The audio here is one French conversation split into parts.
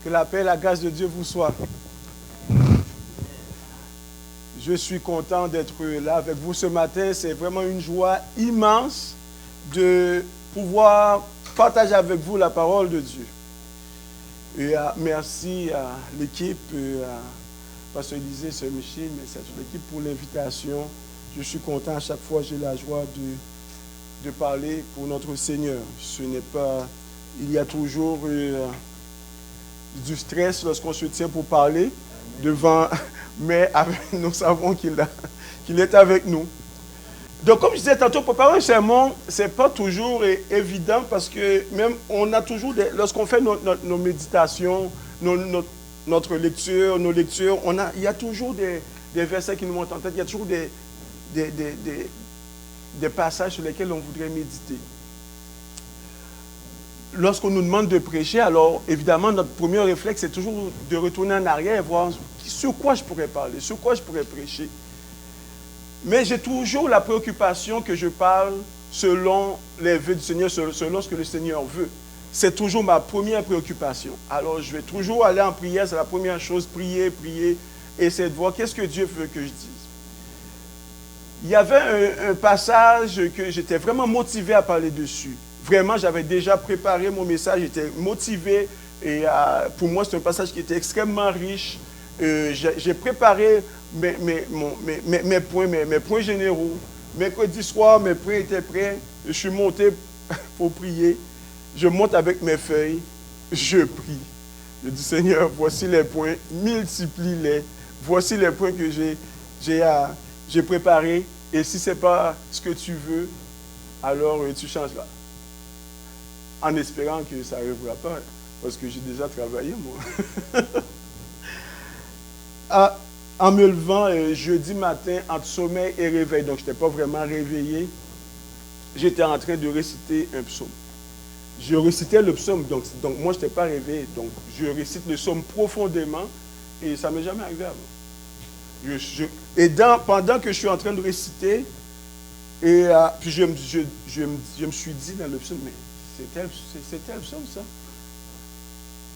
Que la paix et la grâce de Dieu vous soient. Je suis content d'être là avec vous ce matin. C'est vraiment une joie immense de pouvoir partager avec vous la parole de Dieu. Et merci à l'équipe, à Pasteur Élisée, Sœur Michel, merci à toute l'équipe pour l'invitation. Je suis content, à chaque fois j'ai la joie de parler pour notre Seigneur. Ce n'est pas... Il y a toujours du stress lorsqu'on se tient pour parler devant... Mais nous savons qu'il est avec nous. Donc, comme je disais tantôt, préparer un sermon, ce n'est pas toujours évident parce que même on a toujours, lorsqu'on fait nos méditations, notre lecture, nos lectures, il y a toujours des versets qui nous montent en tête, il y a toujours des passages sur lesquels on voudrait méditer. Lorsqu'on nous demande de prêcher, alors évidemment, notre premier réflexe, c'est toujours de retourner en arrière et voir sur quoi je pourrais parler, sur quoi je pourrais prêcher. Mais j'ai toujours la préoccupation que je parle selon les vœux du Seigneur, selon ce que le Seigneur veut. C'est toujours ma première préoccupation. Alors, je vais toujours aller en prière, c'est la première chose, prier, essayer de voir qu'est-ce que Dieu veut que je dise. Il y avait un passage que j'étais vraiment motivé à parler dessus. Vraiment, j'avais déjà préparé mon message, j'étais motivé. Et pour moi, c'est un passage qui était extrêmement riche. J'ai préparé mes points généraux. Mercredi soir, mes points étaient prêts. Je suis monté pour prier. Je monte avec mes feuilles. Je prie. Je dis, Seigneur, voici les points. Multiplie-les. Voici les points que j'ai préparés. Et si ce n'est pas ce que tu veux, alors tu changeras. En espérant que ça n'arrivera pas. Parce que j'ai déjà travaillé, moi. En me levant jeudi matin, entre sommeil et réveil, donc je n'étais pas vraiment réveillé, j'étais en train de réciter un psaume. Je récitais le psaume, donc moi je n'étais pas réveillé, donc je récite le psaume profondément et ça ne m'est jamais arrivé avant. Pendant que je suis en train de réciter, puis je me suis dit dans le psaume, mais c'est tel psaume ça?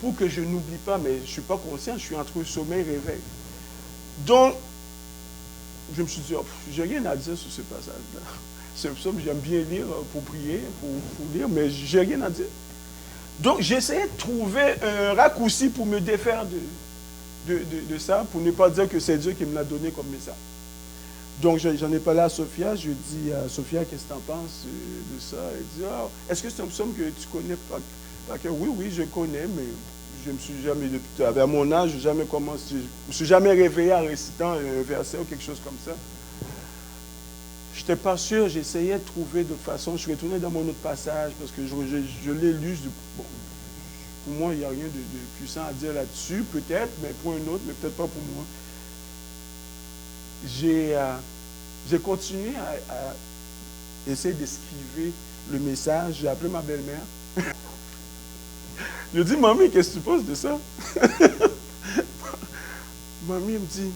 Pour que je n'oublie pas, mais je ne suis pas conscient, je suis entre sommeil et réveil. Donc, je me suis dit, j'ai rien à dire sur ce passage-là. C'est un psaume, j'aime bien lire pour prier, pour lire, mais j'ai rien à dire. Donc, j'essayais de trouver un raccourci pour me défaire de ça, pour ne pas dire que c'est Dieu qui me l'a donné comme message. Donc, j'en ai parlé à Sophia, je dis à Sophia, qu'est-ce que tu en penses de ça? Elle dit, est-ce que c'est un psaume que tu connais pas? Oui, je connais, mais je ne me suis jamais, à mon âge, je ne me suis jamais réveillé en récitant un verset ou quelque chose comme ça. Je n'étais pas sûr, j'essayais de trouver d'autres façons. Je suis retourné dans mon autre passage parce que je l'ai lu. Bon, pour moi, il n'y a rien de puissant à dire là-dessus, peut-être, mais pour un autre, mais peut-être pas pour moi. J'ai continué à essayer d'esquiver le message. J'ai appelé ma belle-mère. Je dis, mamie, qu'est-ce que tu penses de ça? Mamie me dit,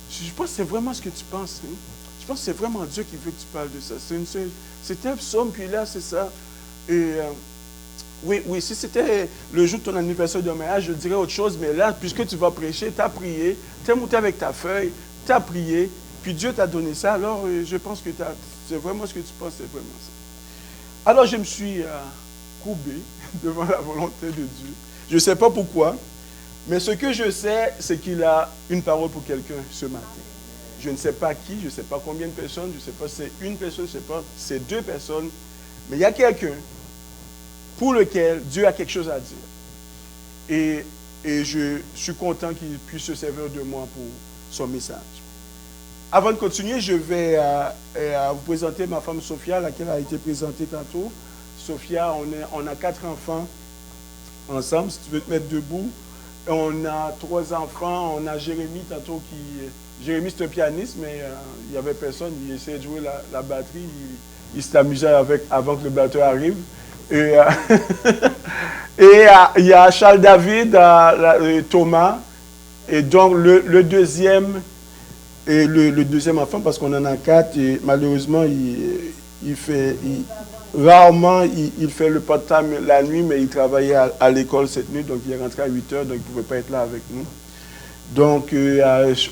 je pense que c'est vraiment ce que tu penses. Hein? Je pense que c'est vraiment Dieu qui veut que tu parles de ça. C'est un psaume, puis là, c'est ça. Et oui, si c'était le jour de ton anniversaire de mariage, je dirais autre chose, mais là, puisque tu vas prêcher, tu as prié, tu es monté avec ta feuille, tu as prié, puis Dieu t'a donné ça, alors je pense que c'est vraiment ce que tu penses, c'est vraiment ça. Alors, je me suis courbé devant la volonté de Dieu. Je ne sais pas pourquoi, mais ce que je sais, c'est qu'il a une parole pour quelqu'un ce matin. Je ne sais pas qui, je ne sais pas combien de personnes, je ne sais pas si c'est une personne, je ne sais pas si c'est deux personnes, mais il y a quelqu'un pour lequel Dieu a quelque chose à dire. Et je suis content qu'il puisse se servir de moi pour son message. Avant de continuer, je vais vous présenter ma femme Sophia, laquelle a été présentée tantôt. Sophia, on a 4 enfants ensemble, si tu veux te mettre debout. On a 3 enfants, on a Jérémy tantôt Jérémy c'est un pianiste, mais il n'y avait personne, il essayait de jouer la batterie, il s'est amusé avant que le batteur arrive. Et il y a Charles David, Thomas, et donc le deuxième enfant, parce qu'on en a 4, et malheureusement, rarement il fait le part-time la nuit, mais il travaillait à l'école cette nuit, donc il est rentré à 8 heures, donc il ne pouvait pas être là avec nous. Donc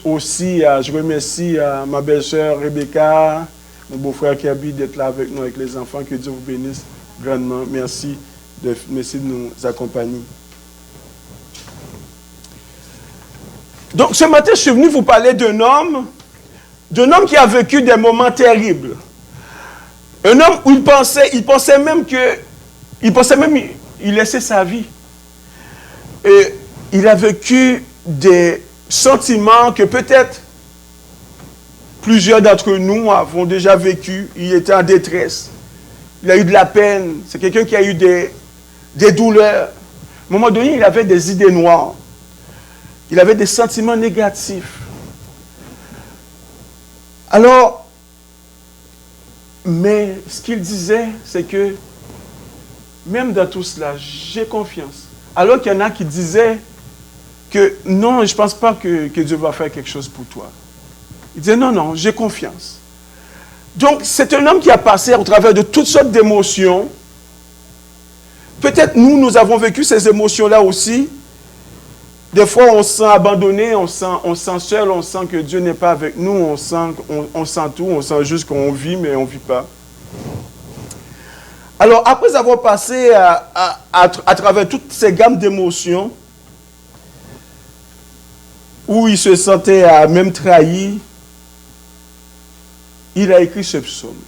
aussi, je remercie ma belle-sœur Rebecca, mon beau-frère qui habite d'être là avec nous, avec les enfants. Que Dieu vous bénisse grandement. Merci de nous accompagner. Donc ce matin, je suis venu vous parler d'un homme qui a vécu des moments terribles. Un homme où il pensait même il laissait sa vie. Et il a vécu des sentiments que peut-être plusieurs d'entre nous avons déjà vécu. Il était en détresse. Il a eu de la peine. C'est quelqu'un qui a eu des douleurs. À un moment donné, il avait des idées noires. Il avait des sentiments négatifs. Alors, mais ce qu'il disait, c'est que même dans tout cela, j'ai confiance. Alors qu'il y en a qui disaient que non, je ne pense pas que Dieu va faire quelque chose pour toi. Il disait non, j'ai confiance. Donc, c'est un homme qui a passé au travers de toutes sortes d'émotions. Peut-être nous avons vécu ces émotions-là aussi. Des fois, on se sent abandonné, on se sent seul, on sent que Dieu n'est pas avec nous, on sent tout, on sent juste qu'on vit, mais on ne vit pas. Alors, après avoir passé à travers toutes ces gammes d'émotions, où il se sentait même trahi, il a écrit ce psaume.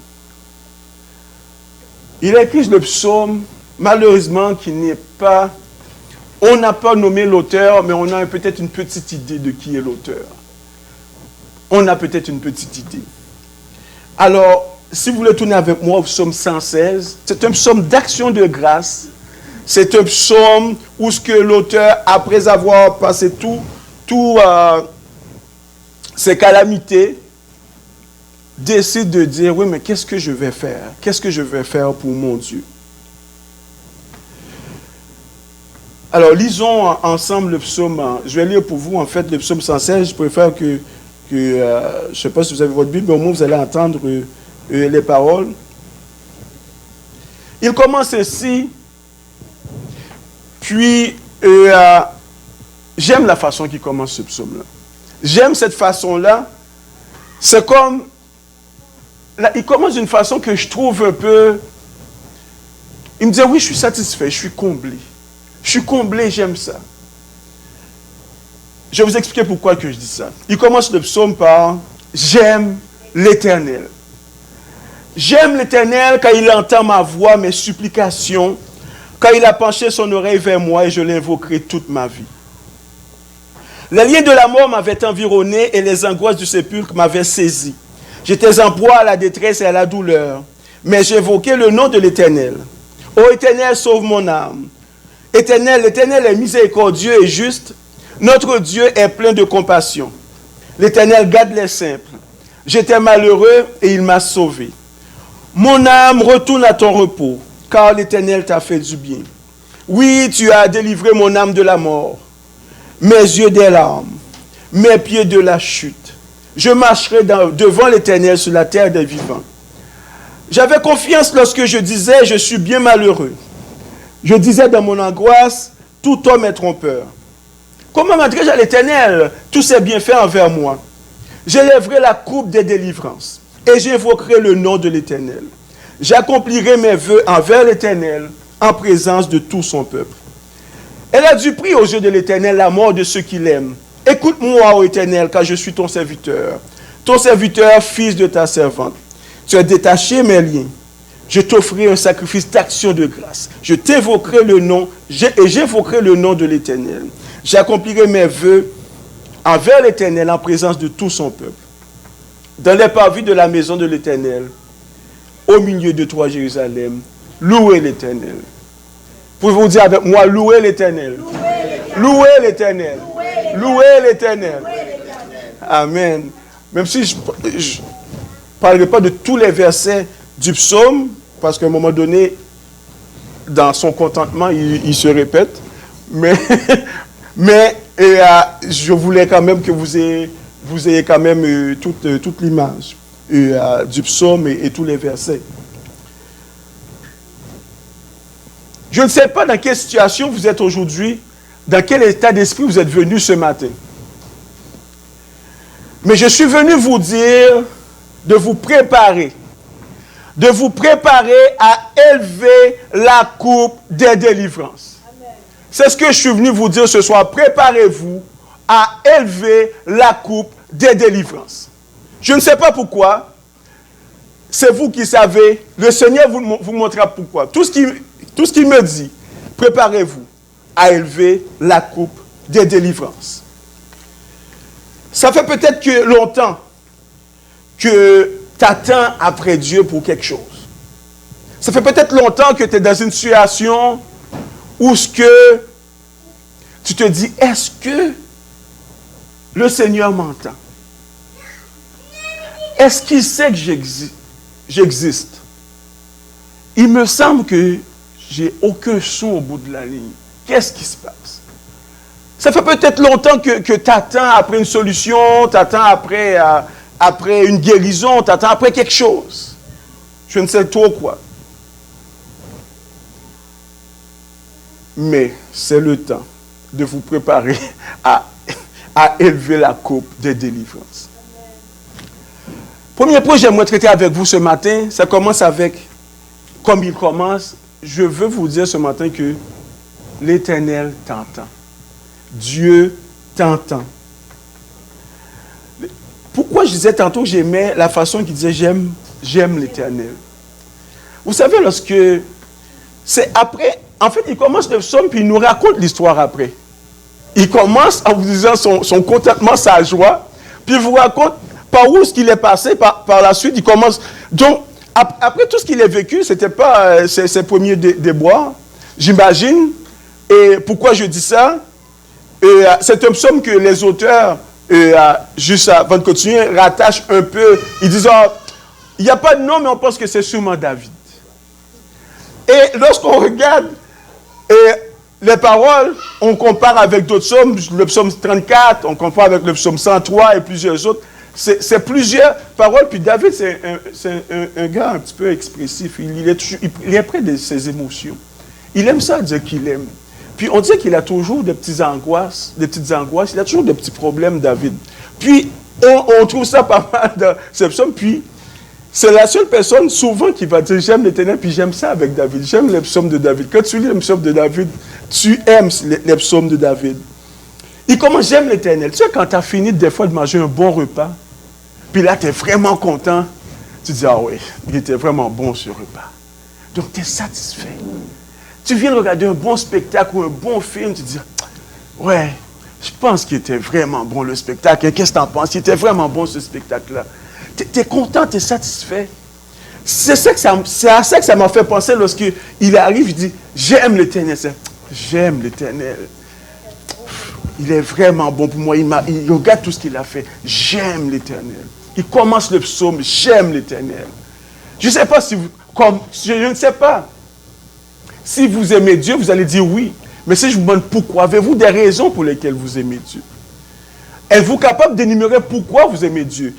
Il a écrit le psaume, malheureusement, qui n'est pas... On n'a pas nommé l'auteur, mais on a peut-être une petite idée de qui est l'auteur. On a peut-être une petite idée. Alors, si vous voulez tourner avec moi au psaume 116, c'est un psaume d'action de grâce. C'est un psaume où ce que l'auteur, après avoir passé tout ces calamités, décide de dire, oui, mais qu'est-ce que je vais faire? Qu'est-ce que je vais faire pour mon Dieu? Alors, lisons ensemble le psaume. Je vais lire pour vous, en fait, le psaume 116. Je préfère que je ne sais pas si vous avez votre Bible, mais au moins vous allez entendre les paroles. Il commence ainsi. Puis, j'aime la façon qu'il commence ce psaume-là. J'aime cette façon-là. C'est comme... Là, il commence d'une façon que je trouve un peu... Il me dit, oui, je suis satisfait, je suis comblé. Je suis comblé, j'aime ça. Je vais vous expliquer pourquoi que je dis ça. Il commence le psaume par « J'aime l'Éternel ». J'aime l'Éternel quand il entend ma voix, mes supplications, quand il a penché son oreille vers moi et je l'invoquerai toute ma vie. Les liens de la mort m'avaient environné et les angoisses du sépulcre m'avaient saisi. J'étais en proie à la détresse et à la douleur, mais j'évoquais le nom de l'Éternel. Ô Éternel, sauve mon âme. Éternel, l'Éternel est miséricordieux et juste. Notre Dieu est plein de compassion. L'Éternel garde les simples. J'étais malheureux et il m'a sauvé. Mon âme, retourne à ton repos, car l'Éternel t'a fait du bien. Oui, tu as délivré mon âme de la mort, mes yeux des larmes, mes pieds de la chute. Je marcherai devant l'Éternel sur la terre des vivants. J'avais confiance lorsque je disais, je suis bien malheureux. Je disais dans mon angoisse, tout homme est trompeur. Comment m'adresserai-je à l'Éternel? Tous ses bienfaits envers moi. J'élèverai la coupe des délivrances et j'invoquerai le nom de l'Éternel. J'accomplirai mes vœux envers l'Éternel en présence de tout son peuple. Elle a du prix aux yeux de l'Éternel la mort de ceux qui l'aiment. Écoute-moi, ô Éternel, car je suis ton serviteur, fils de ta servante. Tu as détaché mes liens. Je t'offrirai un sacrifice d'action de grâce. Je t'évoquerai le nom, et j'évoquerai le nom de l'Éternel. J'accomplirai mes vœux envers l'Éternel en présence de tout son peuple. Dans les parvis de la maison de l'Éternel, au milieu de toi, Jérusalem, louez l'Éternel. Pouvez-vous dire avec moi, louez l'Éternel. Louez l'Éternel. Louez l'Éternel. Amen. Même si je ne parlerai pas de tous les versets du psaume, parce qu'à un moment donné, dans son contentement, il se répète. Mais je voulais quand même que vous ayez quand même toute l'image du psaume et tous les versets. Je ne sais pas dans quelle situation vous êtes aujourd'hui, dans quel état d'esprit vous êtes venu ce matin. Mais je suis venu vous dire de vous préparer à élever la coupe des délivrances. C'est ce que je suis venu vous dire ce soir. Préparez-vous à élever la coupe des délivrances. Je ne sais pas pourquoi. C'est vous qui savez. Le Seigneur vous montrera pourquoi. Tout ce qu'il me dit, préparez-vous à élever la coupe des délivrances. Ça fait peut-être que longtemps que tu attends après Dieu pour quelque chose. Ça fait peut-être longtemps que tu es dans une situation où ce que tu te dis, est-ce que le Seigneur m'entend? Est-ce qu'il sait que j'existe? Il me semble que j'ai aucun son au bout de la ligne. Qu'est-ce qui se passe? Ça fait peut-être longtemps que tu attends après une solution, tu attends après une guérison, tu attends après quelque chose. Je ne sais trop quoi. Mais c'est le temps de vous préparer à élever la coupe des délivrances. Premier point que j'aimerais traiter avec vous ce matin, ça commence avec, comme il commence, je veux vous dire ce matin que l'Éternel t'entend. Dieu t'entend. Pourquoi je disais tantôt que j'aimais la façon qu'il disait j'aime l'Éternel. Vous savez, lorsque c'est après, en fait, il commence le psaume puis il nous raconte l'histoire après. Il commence en vous disant son contentement, sa joie, puis il vous raconte par où ce qu'il est passé, par la suite, il commence. Donc, après tout ce qu'il a vécu, ce n'était pas ses premiers déboires, j'imagine. Et pourquoi je dis ça? C'est un psaume que les auteurs, juste avant de continuer, rattachent un peu. Ils disent, il n'y a pas de nom, mais on pense que c'est sûrement David. Et lorsqu'on regarde les paroles, on compare avec d'autres psaumes, le psaume 34, on compare avec le psaume 103 et plusieurs autres. C'est plusieurs paroles. Puis David, c'est un gars un petit peu expressif. Il est près de ses émotions. Il aime ça dire qu'il aime. Puis on dit qu'il a toujours des petites angoisses. Il a toujours des petits problèmes, David. Puis on trouve ça pas mal dans ces psaumes. Puis c'est la seule personne souvent qui va dire j'aime l'Éternel. Puis j'aime ça avec David. J'aime les psaumes de David. Quand tu lis les psaumes de David, tu aimes les psaumes de David. Il commence, j'aime l'Éternel. Tu sais, quand tu as fini des fois de manger un bon repas, puis là, tu es vraiment content, tu dis, ah oui, il était vraiment bon ce repas. Donc, tu es satisfait. Tu viens de regarder un bon spectacle ou un bon film, tu dis, ouais, je pense qu'il était vraiment bon le spectacle. Qu'est-ce que tu en penses? Il était vraiment bon ce spectacle-là. Tu es content, tu es satisfait. C'est à ça que ça m'a fait penser lorsqu'il arrive, il dit, j'aime l'Éternel. J'aime l'Éternel. Il est vraiment bon pour moi. Il regarde tout ce qu'il a fait. J'aime l'Éternel. Il commence le psaume. J'aime l'Éternel. Je ne sais pas si vous... je ne sais pas. Si vous aimez Dieu, vous allez dire oui. Mais si je vous demande pourquoi, avez-vous des raisons pour lesquelles vous aimez Dieu? Êtes-vous capable d'énumérer pourquoi vous aimez Dieu?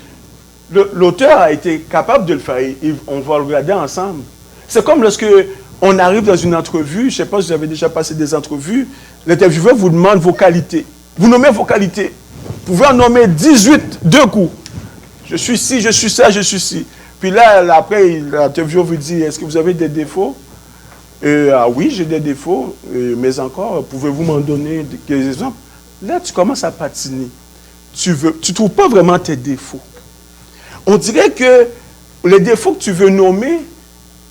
L'auteur a été capable de le faire. On va le regarder ensemble. C'est comme lorsque on arrive dans une entrevue. Je ne sais pas si vous avez déjà passé des entrevues. L'intervieweur vous demande vos qualités. Vous nommez vos qualités. Vous pouvez en nommer 18 d'un coup. Je suis ci, je suis ça, je suis ci. Puis là, après, l'intervieweur vous dit, est-ce que vous avez des défauts? Oui, j'ai des défauts, mais encore, pouvez-vous m'en donner des exemples? Là, tu commences à patiner. Tu ne trouves pas vraiment tes défauts. On dirait que les défauts que tu veux nommer,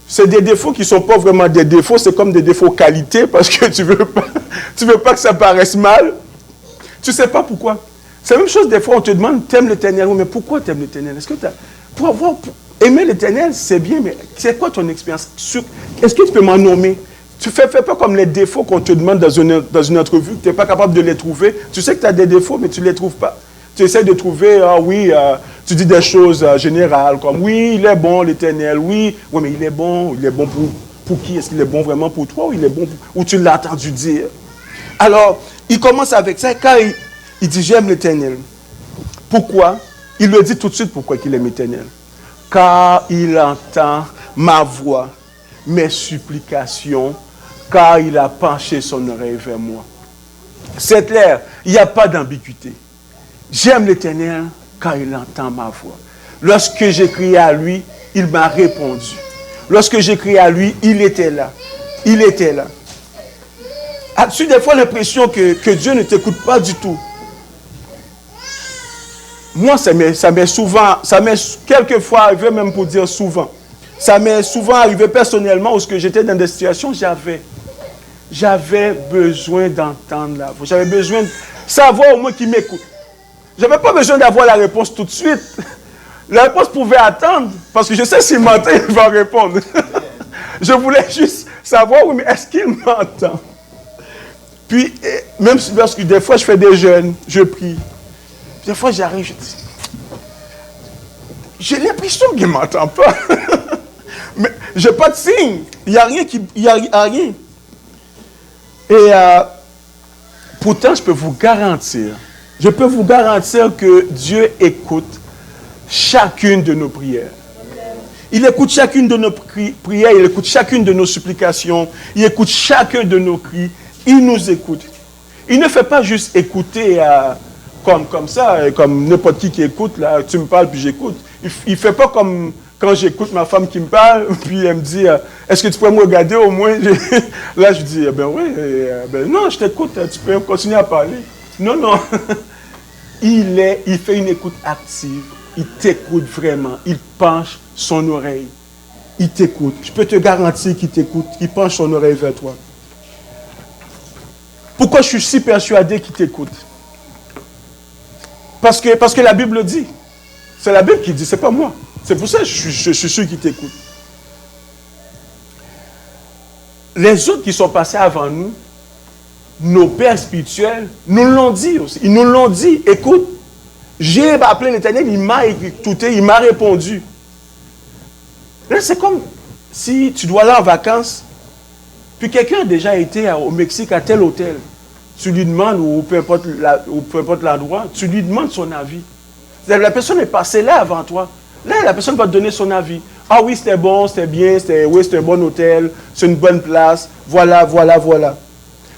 c'est des défauts qui ne sont pas vraiment des défauts, c'est comme des défauts qualité, parce que tu veux pas que ça paraisse mal. Tu ne sais pas pourquoi. C'est la même chose, des fois, on te demande, t'aimes l'Éternel, mais pourquoi t'aimes l'Éternel? Est-ce que pour aimer l'Éternel, c'est bien, mais c'est quoi ton expérience? Est-ce que tu peux m'en nommer? Tu fais pas comme les défauts qu'on te demande dans une entrevue, tu n'es pas capable de les trouver. Tu sais que tu as des défauts, mais tu ne les trouves pas. Tu essaies de trouver, tu dis des choses générales, comme oui, il est bon, l'Éternel, oui, mais il est bon pour qui? Est-ce qu'il est bon vraiment pour toi ou il est bon ou tu l'as entendu dire? Alors, il commence avec ça, quand il dit j'aime l'Éternel. Pourquoi? Il le dit tout de suite pourquoi il aime l'Éternel. Car il entend ma voix, mes supplications car il a penché son oreille vers moi. C'est clair, il n'y a pas d'ambiguïté. J'aime l'Éternel car il entend ma voix. Lorsque j'ai crié à lui, il m'a répondu. Lorsque j'ai crié à lui, il était là. Il était là. As-tu des fois l'impression que Dieu ne t'écoute pas du tout? Moi, ça m'est souvent, quelquefois arrivé, même pour dire souvent, ça m'est souvent arrivé personnellement où j'étais dans des situations, j'avais besoin d'entendre la voix. J'avais besoin de savoir au moins qui m'écoute. Je n'avais pas besoin d'avoir la réponse tout de suite. La réponse pouvait attendre, parce que je sais s'il m'entend, il va répondre. Je voulais juste savoir, oui, mais est-ce qu'il m'entend? Puis, même lorsque des fois je fais des jeûnes, je prie. Des fois j'arrive, je dis, j'ai l'impression qu'il ne m'entend pas. Mais je n'ai pas de signe. Il n'y a rien il y a rien. Et pourtant, je peux vous garantir que Dieu écoute chacune de nos prières. Il écoute chacune de nos prières, il écoute chacune de nos supplications, il écoute chacun de nos cris, il nous écoute. Il ne fait pas juste écouter comme ça, comme n'importe qui écoute, là, tu me parles puis j'écoute. Il ne fait pas comme quand j'écoute ma femme qui me parle, puis elle me dit, est-ce que tu pourrais me regarder au moins? Là, je dis, ben oui, non, je t'écoute, tu peux continuer à parler. Non, non. Il fait une écoute active, il t'écoute vraiment, il penche son oreille, il t'écoute. Je peux te garantir qu'il t'écoute, il penche son oreille vers toi. Pourquoi je suis si persuadé qu'il t'écoute? Parce que la Bible dit. C'est la Bible qui dit, c'est pas moi. C'est pour ça que je suis sûr qu'il t'écoute. Les autres qui sont passés avant nous, nos pères spirituels, nous l'ont dit aussi. Ils nous l'ont dit, écoute, j'ai appelé l'Éternel, il m'a écouté, il m'a répondu. Là, c'est comme si tu dois aller en vacances, puis quelqu'un a déjà été au Mexique à tel hôtel. Tu lui demandes, ou peu importe l'endroit, tu lui demandes son avis. La personne est passée là avant toi. Là, la personne va te donner son avis. Ah oui, c'était bon, c'était bien, c'était un bon hôtel, c'est une bonne place, voilà.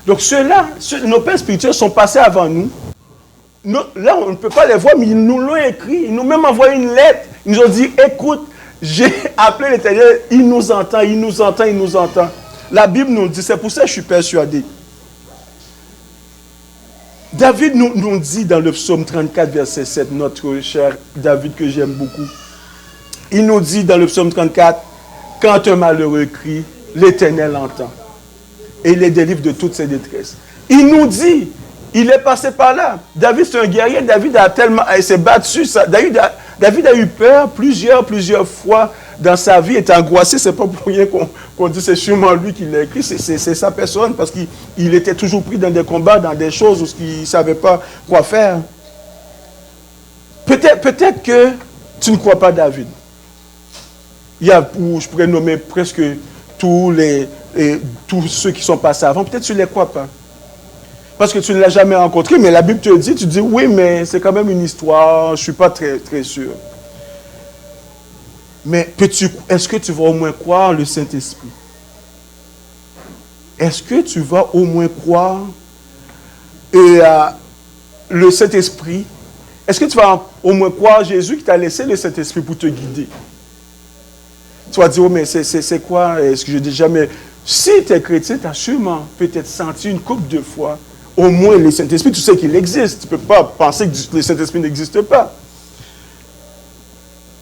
Donc ceux-là, nos pères spirituels sont passés avant nous. Là, on ne peut pas les voir, mais ils nous l'ont écrit. Ils nous ont même envoyé une lettre. Ils nous ont dit, écoute, j'ai appelé l'Éternel, il nous entend. La Bible nous dit, c'est pour ça que je suis persuadé. David nous dit dans le psaume 34, verset 7, notre cher David que j'aime beaucoup. Il nous dit dans le psaume 34, quand un malheureux crie, l'Éternel entend. Et il les délivre de toutes ses détresses. Il nous dit, il est passé par là. David, c'est un guerrier. David il s'est battu. David a eu peur plusieurs fois dans sa vie. Il est angoissé. C'est pas pour rien qu'on dit c'est sûrement lui qui l'a écrit. C'est sa personne parce qu'il était toujours pris dans des combats, dans des choses où il ne savait pas quoi faire. Peut-être que tu ne crois pas David. Je pourrais nommer presque tous ceux qui sont passés avant. Peut-être que tu ne les crois pas. Parce que tu ne l'as jamais rencontré, mais la Bible te dit, tu dis, oui, mais c'est quand même une histoire, je ne suis pas très, très sûr. Mais est-ce que tu vas au moins croire le Saint-Esprit? Est-ce que tu vas au moins croire le Saint-Esprit? Est-ce que tu vas au moins croire Jésus qui t'a laissé le Saint-Esprit pour te guider? Tu vas dire, oh, mais c'est quoi? Est-ce que je dis jamais... Si tu es chrétien, tu as sûrement peut-être senti une couple de fois au moins le Saint-Esprit, tu sais qu'il existe. Tu ne peux pas penser que le Saint-Esprit n'existe pas.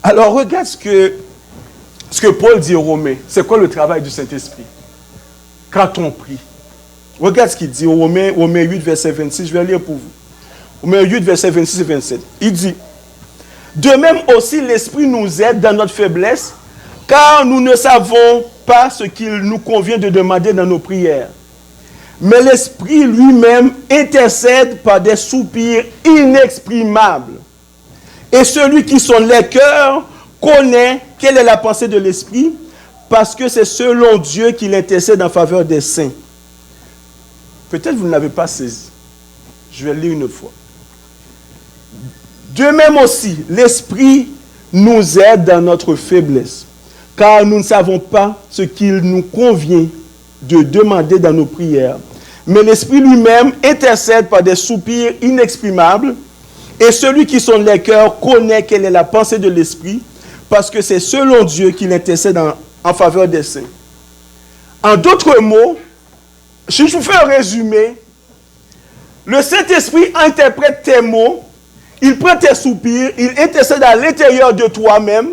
Alors, regarde ce que Paul dit aux Romains. C'est quoi le travail du Saint-Esprit? Quand on prie. Regarde ce qu'il dit aux Romains 8, verset 26. Je vais lire pour vous. Romains 8, verset 26 et 27. Il dit, de même aussi l'Esprit nous aide dans notre faiblesse, car nous ne savons pas ce qu'il nous convient de demander dans nos prières. Mais l'Esprit lui-même intercède par des soupirs inexprimables. Et celui qui sonde les cœurs connaît quelle est la pensée de l'Esprit, parce que c'est selon Dieu qu'il intercède en faveur des saints. Peut-être vous ne l'avez pas saisi. Je vais le lire une autre fois. De même aussi, l'Esprit nous aide dans notre faiblesse, car nous ne savons pas ce qu'il nous convient de demander dans nos prières. Mais l'Esprit lui-même intercède par des soupirs inexprimables. Et celui qui sonde les cœurs connaît quelle est la pensée de l'Esprit, parce que c'est selon Dieu qu'il intercède en faveur des saints. En d'autres mots, si je vous fais un résumé, le Saint-Esprit interprète tes mots, il prend tes soupirs, il intercède à l'intérieur de toi-même,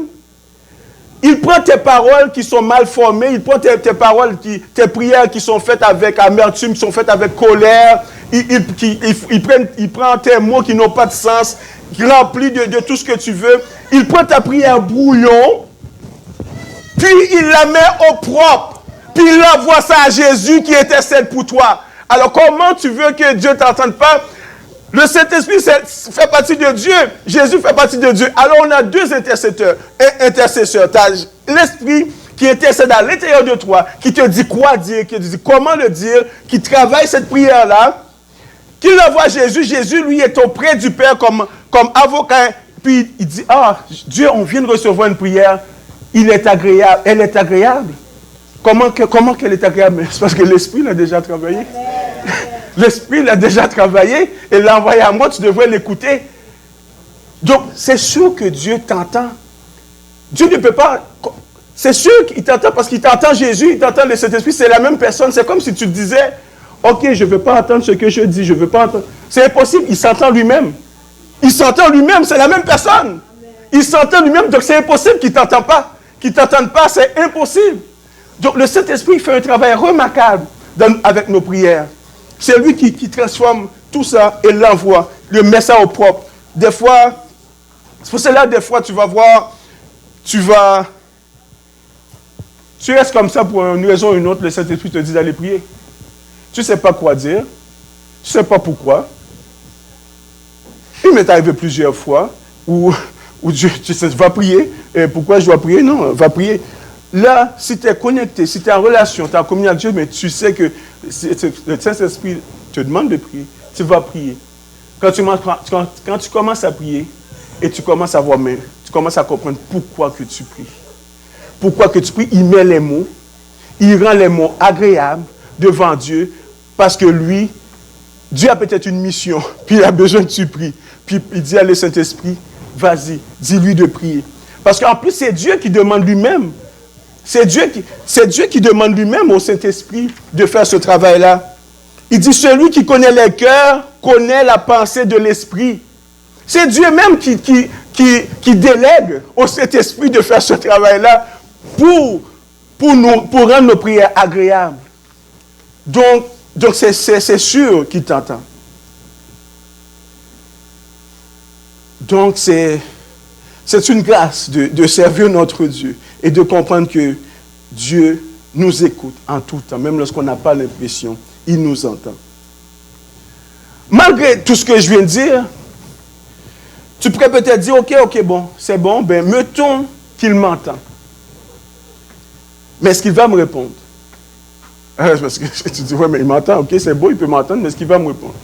il prend tes paroles qui sont mal formées, il prend tes paroles, tes prières qui sont faites avec amertume, qui sont faites avec colère, il prend tes mots qui n'ont pas de sens, remplis de tout ce que tu veux, il prend ta prière brouillon, puis il la met au propre, puis il envoie ça à Jésus qui intercède pour toi. Alors comment tu veux que Dieu ne t'entende pas? Le Saint-Esprit fait partie de Dieu. Jésus fait partie de Dieu. Alors on a deux intercesseurs. Tu as l'Esprit qui intercède à l'intérieur de toi, qui te dit quoi dire, qui te dit comment le dire, qui travaille cette prière-là, qui l'envoie à Jésus. Jésus, lui, est auprès du Père comme avocat. Puis il dit, Dieu, on vient de recevoir une prière. Il est agréable. Elle est agréable. Comment qu'elle est agréable? C'est parce que l'Esprit l'a déjà travaillé. L'Esprit l'a déjà travaillé et l'a envoyé à moi, tu devrais l'écouter. Donc, c'est sûr que Dieu t'entend. Dieu ne peut pas... C'est sûr qu'il t'entend parce qu'il t'entend Jésus, il t'entend le Saint-Esprit, c'est la même personne. C'est comme si tu te disais, ok, je ne veux pas entendre ce que je dis, je ne veux pas entendre... C'est impossible, il s'entend lui-même. Il s'entend lui-même, c'est la même personne. Il s'entend lui-même, donc c'est impossible qu'il ne t'entende pas. Qu'il ne t'entende pas, c'est impossible. Donc, le Saint-Esprit fait un travail remarquable avec nos prières. C'est lui qui transforme tout ça et l'envoie, le met ça au propre. Des fois, c'est pour cela, des fois, tu vas voir, tu restes comme ça pour une raison ou une autre, le Saint-Esprit te dit d'aller prier. Tu ne sais pas quoi dire, tu ne sais pas pourquoi. Il m'est arrivé plusieurs fois où Dieu, tu sais, va prier. Et pourquoi je dois prier? Non, va prier. Là, si tu es connecté, si tu es en relation, tu es en communion avec Dieu, mais tu sais que le Saint-Esprit te demande de prier, tu vas prier. Quand tu commences à prier et tu commences à voir, mais tu commences à comprendre pourquoi que tu pries. Pourquoi que tu pries, il met les mots, il rend les mots agréables devant Dieu, parce que lui, Dieu a peut-être une mission, puis il a besoin que tu pries. Puis il dit à le Saint-Esprit, vas-y, dis-lui de prier. Parce qu'en plus, c'est Dieu qui demande lui-même. C'est Dieu qui demande lui-même au Saint-Esprit de faire ce travail-là. Il dit, celui qui connaît les cœurs connaît la pensée de l'Esprit. C'est Dieu même qui délègue au Saint-Esprit de faire ce travail-là pour rendre nos prières agréables. Donc c'est sûr qu'il t'entend. Donc c'est une grâce de servir notre Dieu et de comprendre que Dieu nous écoute en tout temps, même lorsqu'on n'a pas l'impression, il nous entend. Malgré tout ce que je viens de dire, tu pourrais peut-être dire, ok, bon, c'est bon, ben mettons qu'il m'entend. Mais est-ce qu'il va me répondre? Parce que tu dis, ouais, mais il m'entend, ok, c'est beau, il peut m'entendre, mais est-ce qu'il va me répondre?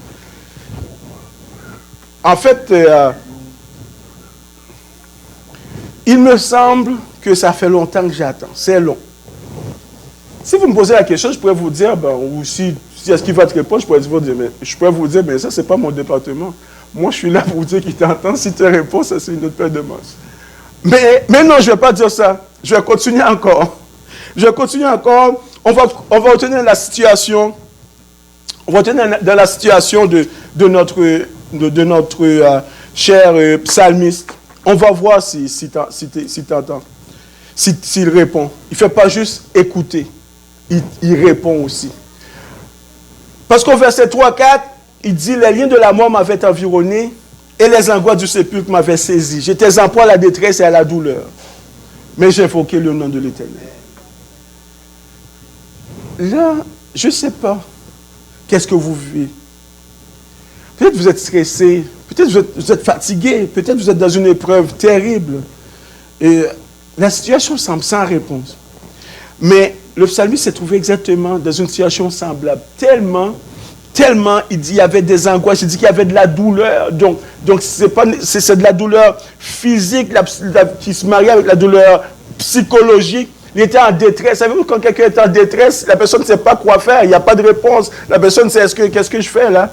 En fait, il me semble que ça fait longtemps que j'attends. C'est long. Si vous me posez la question, je pourrais vous dire, ou si est-ce qu'il va te répondre, je pourrais vous dire, mais ça, c'est pas mon département. Moi, je suis là pour vous dire qu'il t'entend. Si tu réponds, ça, c'est une autre paire de manches. Mais non, je ne vais pas dire ça. Je vais continuer encore. On va retenir la situation. On va retenir dans la situation de notre cher psalmiste. On va voir s'il t'entend. S'il répond. Il ne fait pas juste écouter. Il répond aussi. Parce qu'au verset 3-4, il dit, les liens de la mort m'avaient environné et les angoisses du sépulcre m'avaient saisi. J'étais en proie à la détresse et à la douleur. Mais j'ai invoqué le nom de l'Éternel. Là, je ne sais pas. Qu'est-ce que vous vivez? Peut-être vous êtes stressé. Peut-être vous êtes fatigué. Peut-être vous êtes dans une épreuve terrible. Et la situation semble sans réponse. Mais le psalmiste s'est trouvé exactement dans une situation semblable. Tellement, il dit qu'il y avait des angoisses, il dit qu'il y avait de la douleur. Donc c'est de la douleur physique qui se marie avec la douleur psychologique. Il était en détresse. Savez-vous, quand quelqu'un est en détresse, la personne ne sait pas quoi faire. Il n'y a pas de réponse. La personne sait, qu'est-ce que je fais là?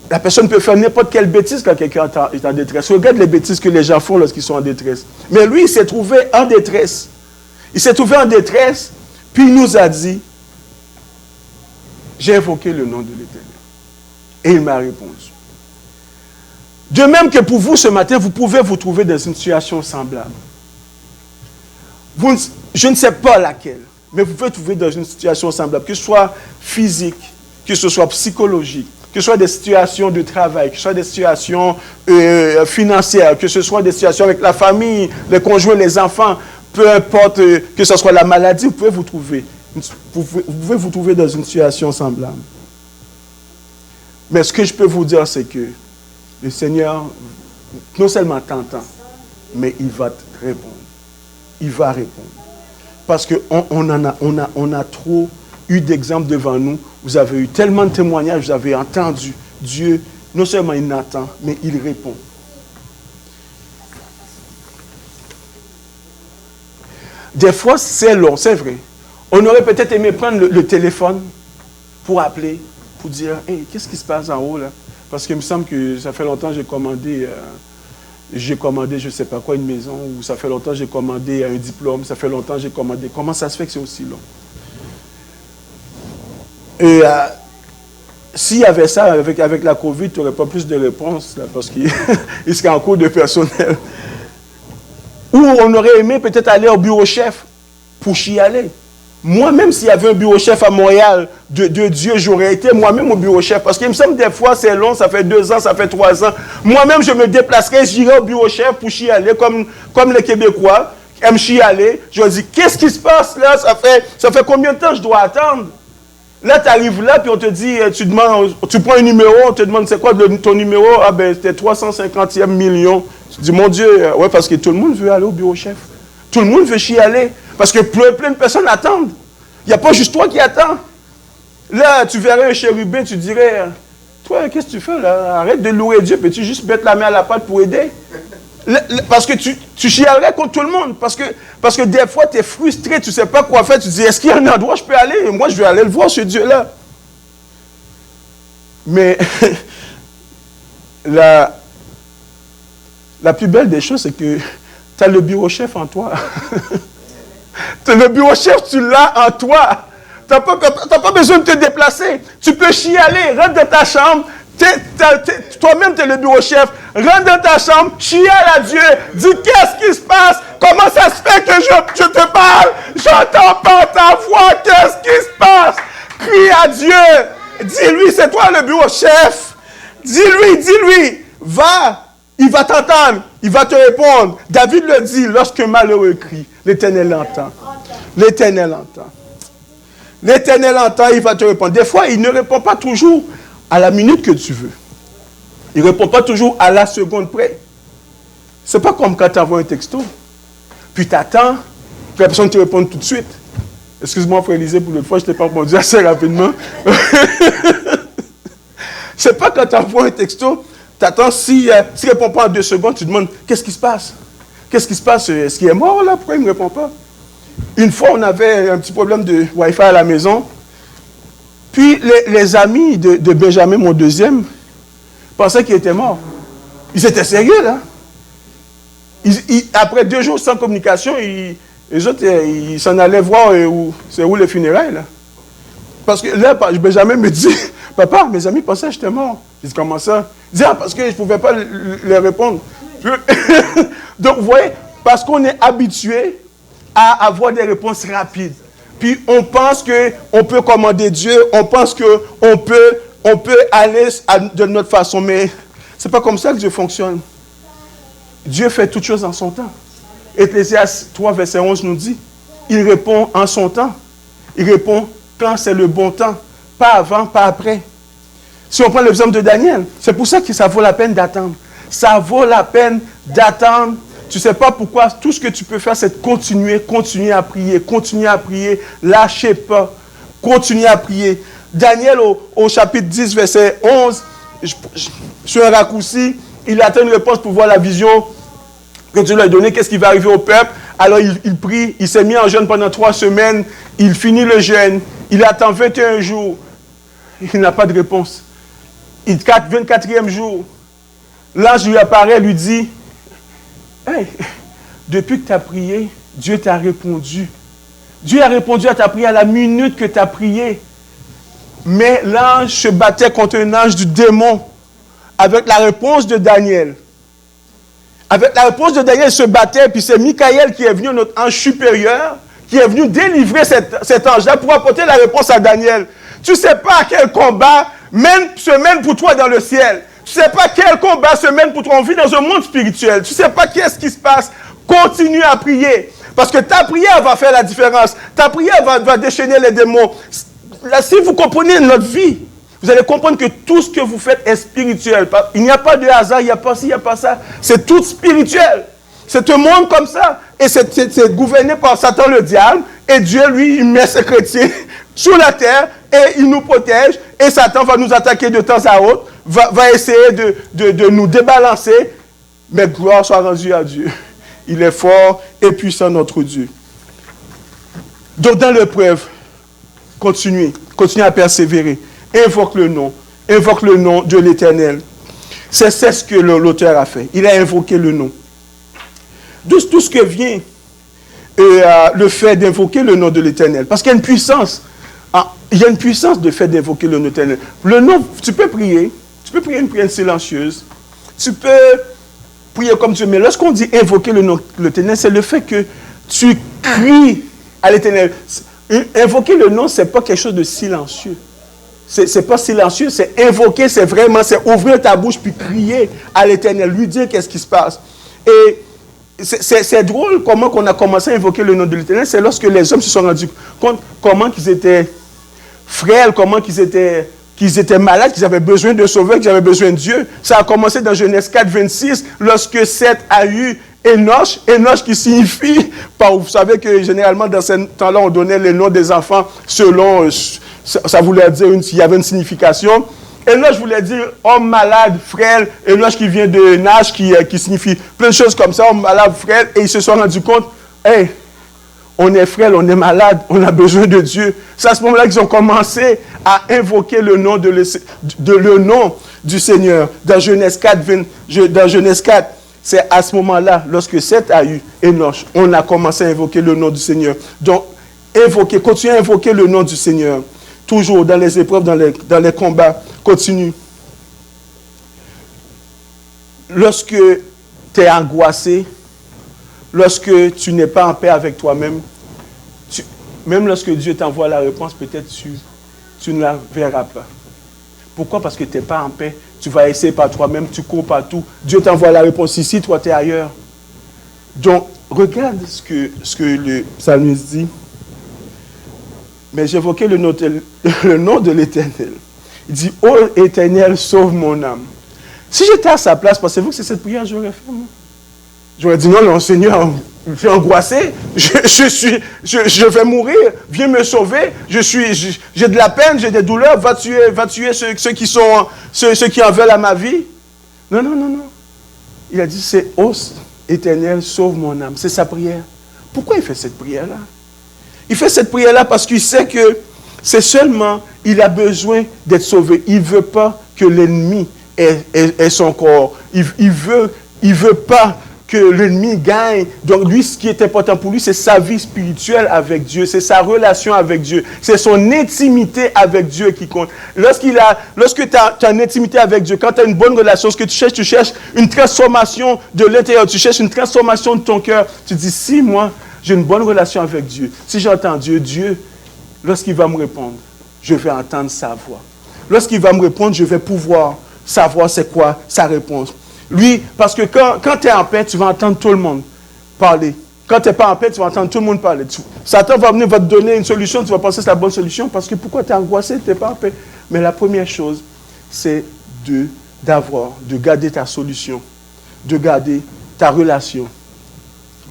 La personne peut faire n'importe quelle bêtise quand quelqu'un est en détresse. Regarde les bêtises que les gens font lorsqu'ils sont en détresse. Mais lui, il s'est trouvé en détresse. Il s'est trouvé en détresse, puis il nous a dit, j'ai invoqué le nom de l'Éternel. Et il m'a répondu. De même que pour vous, ce matin, vous pouvez vous trouver dans une situation semblable. Je ne sais pas laquelle, mais vous pouvez vous trouver dans une situation semblable, que ce soit physique, que ce soit psychologique, que ce soit des situations de travail, que ce soit des situations financières, que ce soit des situations avec la famille, les conjoints, les enfants, peu importe que ce soit la maladie, vous pouvez vous trouver dans une situation semblable. Mais ce que je peux vous dire, c'est que le Seigneur, non seulement t'entend, mais il va te répondre. Il va répondre. Parce qu'on a trop eu d'exemples devant nous. Vous avez eu tellement de témoignages, vous avez entendu. Dieu, non seulement il attend, mais il répond. Des fois, c'est long, c'est vrai. On aurait peut-être aimé prendre le téléphone pour appeler, pour dire, « Hey, qu'est-ce qui se passe en haut là? » Parce qu'il me semble que ça fait longtemps que j'ai commandé, je ne sais pas quoi, une maison, ou ça fait longtemps que j'ai commandé un diplôme, ça fait longtemps que j'ai commandé. Comment ça se fait que c'est aussi long? Et s'il y avait ça avec la COVID, tu n'aurais pas plus de réponses, là, parce qu'il serait en cours de personnel. Ou on aurait aimé peut-être aller au bureau chef pour chialer. Moi-même, s'il y avait un bureau chef à Montréal de Dieu, j'aurais été moi-même au bureau chef. Parce qu'il me semble des fois, c'est long, ça fait 2 ans, ça fait 3 ans. Moi-même, je me déplacerais, j'irais au bureau chef pour chialer, comme les Québécois aiment chialer. Je leur dis, qu'est-ce qui se passe là? Ça fait combien de temps je dois attendre? Là, tu arrives là, puis on te dit, tu prends un numéro, on te demande, c'est quoi ton numéro? Ah ben, c'était 350e million. Tu dis, mon Dieu, ouais, parce que tout le monde veut aller au bureau chef. Tout le monde veut chialer. Parce que plein de personnes attendent. Il n'y a pas juste toi qui attends. Là, tu verrais un chérubin, tu dirais, toi, qu'est-ce que tu fais là? Arrête de louer Dieu, peux-tu juste mettre la main à la pâte pour aider? Parce que tu chialerais contre tout le monde. Parce que des fois, tu es frustré, tu ne sais pas quoi faire. Tu dis, est-ce qu'il y a un endroit où je peux aller? Et moi, je vais aller le voir, ce Dieu-là. Mais la plus belle des choses, c'est que tu as le bureau chef en toi. Le bureau chef, tu l'as en toi. Tu n'as pas besoin de te déplacer. Tu peux chialer, rentre dans ta chambre. Toi-même, tu es le bureau chef. Rentre dans ta chambre, chiale à Dieu. Dis, qu'est-ce qui se passe? Comment ça se fait que je te parle? J'entends pas ta voix. Qu'est-ce qui se passe? Crie à Dieu. Dis-lui, c'est toi le bureau chef. Dis-lui, va. Il va t'entendre, il va te répondre. David le dit, lorsqu'un malheureux crie, l'Éternel entend. L'Éternel entend. L'Éternel entend, il va te répondre. Des fois, il ne répond pas toujours à la minute que tu veux. Il ne répond pas toujours à la seconde près. Ce n'est pas comme quand tu envoies un texto, puis tu attends, puis la personne te répond tout de suite. Excuse-moi, frère Élisée, pour l'autre fois, je ne t'ai pas répondu assez rapidement. Ce n'est pas quand tu envoies un texto, tu attends, s'il ne répond pas en 2 secondes, tu demandes, qu'est-ce qui se passe? Qu'est-ce qui se passe? Est-ce qu'il est mort là? Pourquoi il ne me répond pas? Une fois, on avait un petit problème de Wi-Fi à la maison. Puis, les amis de Benjamin, mon deuxième, pensaient qu'il était mort. Ils étaient sérieux, là. Après 2 jours sans communication, les autres, ils s'en allaient voir c'est où les funérailles, là. Parce que là, Benjamin me dit, papa, mes amis pensaient que j'étais mort. Je dis, comment ça? Il dit, parce que je ne pouvais pas leur répondre. Donc, vous voyez, parce qu'on est habitué à avoir des réponses rapides. Puis, on pense qu'on peut commander Dieu, on pense qu'on peut aller de notre façon, mais ce n'est pas comme ça que Dieu fonctionne. Dieu fait toutes choses en son temps. Ecclésiaste 3, verset 11 nous dit, il répond en son temps. Il répond quand c'est le bon temps. Pas avant, pas après. Si on prend l'exemple de Daniel, c'est pour ça que ça vaut la peine d'attendre. Ça vaut la peine d'attendre. Tu ne sais pas pourquoi. Tout ce que tu peux faire, c'est continuer à prier. Lâchez pas. Continuez à prier. Daniel, au chapitre 10, verset 11, sur un raccourci, il attend une réponse pour voir la vision que Dieu lui a donnée. Qu'est-ce qui va arriver au peuple? Alors il prie, il s'est mis en jeûne pendant 3 semaines, il finit le jeûne, il attend 21 jours, il n'a pas de réponse. 24e jour, l'ange lui apparaît, lui dit, « Hey, depuis que tu as prié, Dieu t'a répondu. Dieu a répondu à ta prière à la minute que tu as prié. » Mais l'ange se battait contre un ange du démon avec la réponse de Daniel. Avec la réponse de Daniel, il se battait, puis c'est Michael qui est venu, notre ange supérieur, qui est venu délivrer cet ange-là pour apporter la réponse à Daniel. Tu ne sais pas quel combat se mène pour toi dans le ciel. Tu ne sais pas quel combat se mène pour toi. On vit dans un monde spirituel. Tu ne sais pas qu'est-ce qui se passe. Continue à prier. Parce que ta prière va faire la différence. Ta prière va déchaîner les démons. Là, si vous comprenez notre vie, vous allez comprendre que tout ce que vous faites est spirituel. Il n'y a pas de hasard, il n'y a pas ci, il n'y a pas ça. C'est tout spirituel. C'est un monde comme ça. Et c'est gouverné par Satan le diable. Et Dieu, lui, il met ses chrétiens sur la terre et il nous protège. Et Satan va nous attaquer de temps à autre, va essayer de nous débalancer. Mais gloire soit rendue à Dieu. Il est fort et puissant, notre Dieu. Donc, dans l'épreuve, continuez à persévérer. Invoque le nom de l'Éternel. C'est ce que l'auteur a fait. Il a invoqué le nom. Tout ce que vient le fait d'invoquer le nom de l'Éternel. Parce qu'il y a une puissance. Il y a une puissance de fait d'invoquer le nom de l'Éternel. Le nom, tu peux prier une prière silencieuse. Tu peux prier comme Dieu. Mais lorsqu'on dit invoquer le nom de l'Éternel, c'est le fait que tu cries à l'Éternel. Invoquer le nom, ce n'est pas quelque chose de silencieux. C'est pas silencieux, c'est invoquer, c'est ouvrir ta bouche puis crier à l'Éternel, lui dire qu'est-ce qui se passe. Et c'est drôle comment on a commencé à invoquer le nom de l'Éternel. C'est lorsque les hommes se sont rendus compte comment qu'ils étaient frêles, comment qu'ils étaient malades, qu'ils avaient besoin de sauveur, qu'ils avaient besoin de Dieu. Ça a commencé dans Genèse 4, 26, lorsque Seth a eu Enoch qui signifie, vous savez que généralement dans ce temps-là, on donnait les noms des enfants selon, ça voulait dire, il y avait une signification. Enoch voulait dire homme malade, frêle. Enoch qui vient de Nash, qui signifie plein de choses comme ça, homme malade, frêle. Et ils se sont rendus compte, hey, on est frêle, on est malade, on a besoin de Dieu. C'est à ce moment-là qu'ils ont commencé à invoquer le nom du Seigneur. Dans Genèse 4, c'est à ce moment-là, lorsque Seth a eu Enoch, on a commencé à invoquer le nom du Seigneur. Donc, continuez à invoquer le nom du Seigneur. Toujours dans les épreuves, dans les combats, continue. Lorsque tu es angoissé, lorsque tu n'es pas en paix avec toi-même, même lorsque Dieu t'envoie la réponse, peut-être tu ne la verras pas. Pourquoi? Parce que tu n'es pas en paix. Tu vas essayer par toi-même, tu cours partout. Dieu t'envoie la réponse ici, toi tu es ailleurs. Donc, regarde ce que le psalmiste dit. Mais j'évoquais le nom de l'Éternel. Il dit, ô Éternel, sauve mon âme. Si j'étais à sa place, pensez-vous que c'est cette prière que j'aurais fait, moi? J'aurais dit, non, Seigneur, je suis angoissé, je vais mourir, viens me sauver, j'ai de la peine, j'ai des douleurs, va tuer ceux qui en veulent à ma vie. Non. Il a dit, c'est ô Éternel, sauve mon âme. C'est sa prière. Pourquoi il fait cette prière-là? Il fait cette prière-là parce qu'il sait que c'est seulement, il a besoin d'être sauvé. Il ne veut pas que l'ennemi ait son corps. Il veut pas que l'ennemi gagne. Donc lui, ce qui est important pour lui, c'est sa vie spirituelle avec Dieu, c'est sa relation avec Dieu, c'est son intimité avec Dieu qui compte. Lorsque tu as une intimité avec Dieu, quand tu as une bonne relation, ce que tu cherches une transformation de l'intérieur, tu cherches une transformation de ton cœur. Tu dis, si moi, j'ai une bonne relation avec Dieu, si j'entends Dieu, lorsqu'il va me répondre, je vais entendre sa voix. Lorsqu'il va me répondre, je vais pouvoir savoir c'est quoi sa réponse. Lui, parce que quand tu es en paix, tu vas entendre tout le monde parler. Quand tu n'es pas en paix, tu vas entendre tout le monde parler. Satan va venir, va te donner une solution, tu vas penser que c'est la bonne solution, parce que pourquoi tu es angoissé, tu n'es pas en paix. Mais la première chose, c'est de garder ta solution, de garder ta relation,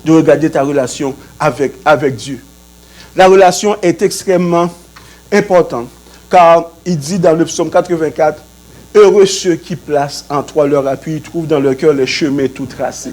de regarder ta relation avec Dieu. La relation est extrêmement importante, car il dit dans le psaume 84, « Heureux ceux qui placent en toi leur appui, ils trouvent dans leur cœur les chemins tout tracés. »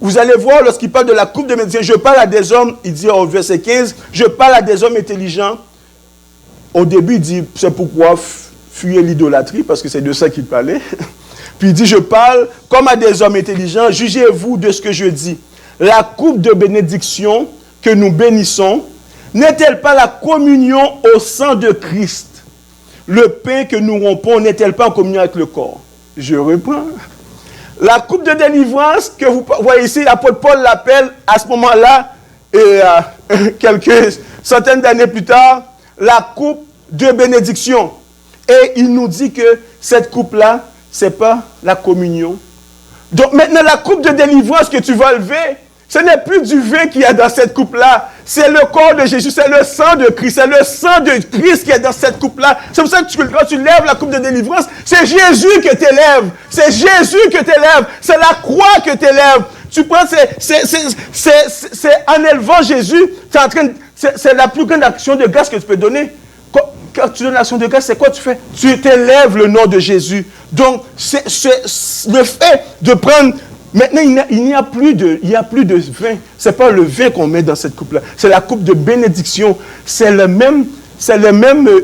vous allez voir, lorsqu'il parle de la coupe de bénédiction, je parle à des hommes, il dit au verset 15, je parle à des hommes intelligents. Au début, il dit, c'est pourquoi fuyer l'idolâtrie, parce que c'est de ça qu'il parlait. Puis il dit, je parle comme à des hommes intelligents, jugez-vous de ce que je dis. La coupe de bénédiction que nous bénissons, n'est-elle pas la communion au sang de Christ? Le pain que nous rompons n'est-elle pas en communion avec le corps? Je reprends. La coupe de délivrance que vous voyez ici, l'apôtre Paul l'appelle à ce moment-là, et quelques centaines d'années plus tard, la coupe de bénédiction. Et il nous dit que cette coupe-là, ce n'est pas la communion. Donc maintenant, la coupe de délivrance que tu vas lever, ce n'est plus du vin qu'il y a dans cette coupe-là. C'est le corps de Jésus, c'est le sang de Christ. C'est le sang de Christ qui est dans cette coupe-là. C'est pour ça que quand tu lèves la coupe de délivrance, c'est Jésus que tu élèves. C'est Jésus que tu élèves. C'est la croix que tu élèves. Tu prends, c'est en élevant Jésus, c'est la plus grande action de grâce que tu peux donner. Quand tu donnes l'action de grâce, c'est quoi tu fais? Tu t'élèves le nom de Jésus. Donc, c'est le fait de prendre... Maintenant, il n'y a plus de vin. Ce n'est pas le vin qu'on met dans cette coupe-là. C'est la coupe de bénédiction. C'est le même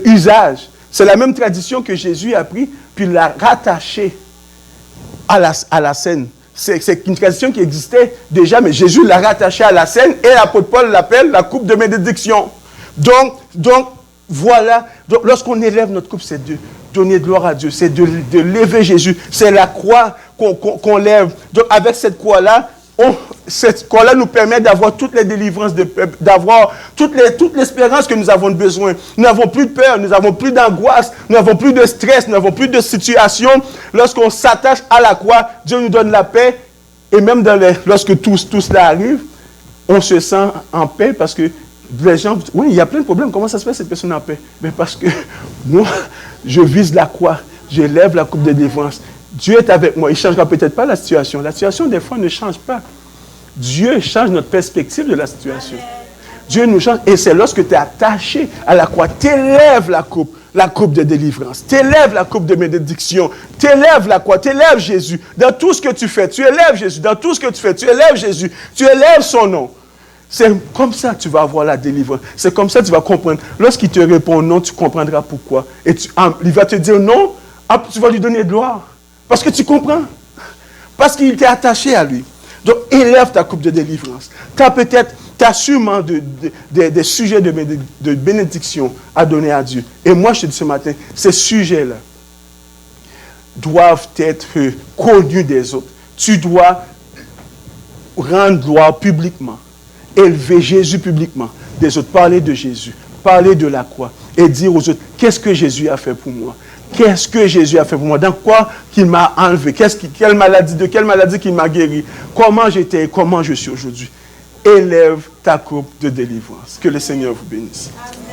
usage. C'est la même tradition que Jésus a pris, puis l'a rattaché à la scène. C'est une tradition qui existait déjà, mais Jésus l'a rattaché à la scène et l'apôtre Paul l'appelle la coupe de bénédiction. Donc, voilà. Donc, lorsqu'on élève notre coupe, c'est de donner gloire à Dieu. C'est de lever Jésus. C'est la croix qu'on lève. Donc, avec cette croix-là, nous permet d'avoir toutes les délivrances, d'avoir toute l'espérance que nous avons besoin. Nous n'avons plus de peur, nous n'avons plus d'angoisse, nous n'avons plus de stress, nous n'avons plus de situation. Lorsqu'on s'attache à la croix, Dieu nous donne la paix. Et même lorsque tout cela arrive, on se sent en paix parce que les gens, oui, il y a plein de problèmes. Comment ça se fait cette personne en paix? Mais parce que moi, je vise la croix, je lève la coupe de délivrance. Dieu est avec moi. Il ne changera peut-être pas la situation. La situation, des fois, ne change pas. Dieu change notre perspective de la situation. Dieu nous change. Et c'est lorsque tu es attaché à la croix, tu élèves la coupe de délivrance, tu élèves la coupe de bénédiction, tu élèves la croix, tu élèves Jésus. Dans tout ce que tu fais, tu élèves Jésus. Dans tout ce que tu fais, tu élèves Jésus. Tu élèves son nom. C'est comme ça que tu vas avoir la délivrance. C'est comme ça que tu vas comprendre. Lorsqu'il te répond non, tu comprendras pourquoi. Et il va te dire non, tu vas lui donner gloire. Parce que tu comprends. Parce qu'il t'est attaché à lui. Donc, élève ta coupe de délivrance. Tu as sûrement des sujets de bénédiction à donner à Dieu. Et moi, je te dis ce matin, ces sujets-là doivent être connus des autres. Tu dois rendre gloire publiquement. Élever Jésus publiquement, des autres, parler de Jésus, parler de la croix et dire aux autres, qu'est-ce que Jésus a fait pour moi? Qu'est-ce que Jésus a fait pour moi? Dans quoi qu'il m'a enlevé? De quelle maladie qu'il m'a guéri? Comment j'étais et comment je suis aujourd'hui? Élève ta coupe de délivrance. Que le Seigneur vous bénisse. Amen.